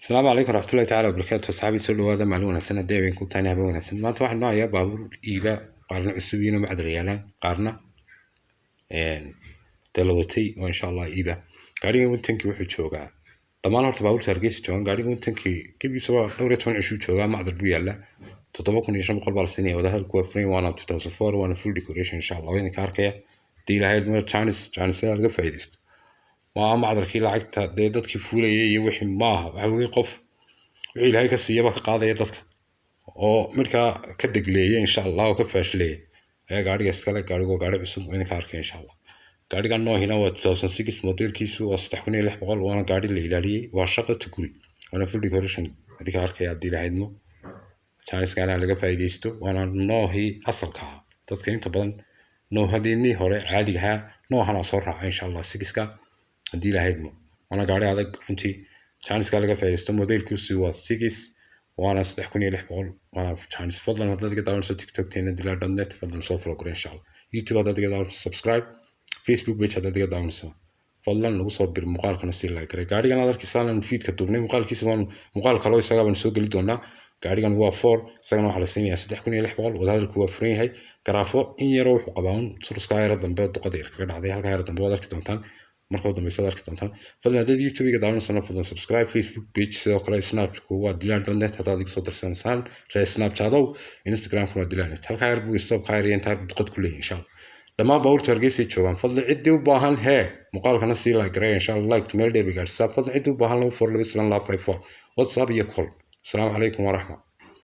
السلام عليكم ورحمة الله تعالى وبركاته. أصحابي سولو هذا معلومة سنة دايما كنت تاني هبونا سنة ما توحد نوع يا بابور إيبا قارنا عسوبينو مع ريالان قارنا دلوتي وإن شاء الله إيبا قارين ونتنكي وحد شوقا طبعا هرت بابور ترقيس جوان قارين ونتنكي كيف يسوى دورة من عشو شوقا مع دربيا لا تطبقون يشرب قلب السنة وده الكوافرين وانا 2004 وانا فول ديكوريشن إن شاء الله وين كاركيا دي لهاي المرة تشانس هذا فايدست وما عذركي لعقتها دي dadkii fuulayay wixii maaha waxa weey qof wixii ilaahay ka siiyay ka qaadaya dadka oo markaa ka degleeyay insha Allah oo ka faashleeyay ee gaariga iskale gaari cusub oo idinka arkay insha Allah gaariga noohina waa 2006 modelkiisu waa 3600 waana gaari la ilaaliyay waa shaqo tukuri waana full decoration idinka arkay hadii lahaydmo chance kana laga faa'iideysto waana noohi asalka dadka inta badan noohadeenii hore caadiga ah noohana soo raacay insha Allah 6ka hadii lahaydmo وانا قاعد هذا كنتي chance قال لك فايستو موديل كوسي وا 6 وانا 3600 وانا chance فضلا هذا تقدر تسوي تيك توك تين ديلا دوت نت فضلا سو فولو ان شاء الله يوتيوب هذا تقدر سبسكرايب فيسبوك بيج هذا تقدر نسوي فضلا لو صوب مقال كنا سير لايك قاعد انا دارك سالن فيد كتبني مقال كيسوان مقال كلو isaga ban soo gali doona gaarigan waa 4 isagana waxa la siinaya 3600 wadaadku waa free hay garaafo in yar wuxuu qabaan surska yar dambe duqada yar kaga dhacday halka yar dambe wadarki doontaan marka waddan baysa arki doontaan fadlan hadii YouTube ga daawanaysan fadlan subscribe Facebook page sidoo kale Snapchat ku waa dilan.net hadaad igu soo dirsanaysan Snapchat oo Instagram ku waa dilan.net halka yar buu stop khayr iyo inta duqad ku leeyahay insha Allah lama bawrta hargeysa joogan fadlan cidii u baahan muuqaalkana si like gareey insha Allah like meel dheer bigaarsa fadlan cidii u baahan 4 WhatsApp iyo call. Assalamu alaykum wa rahmatullahi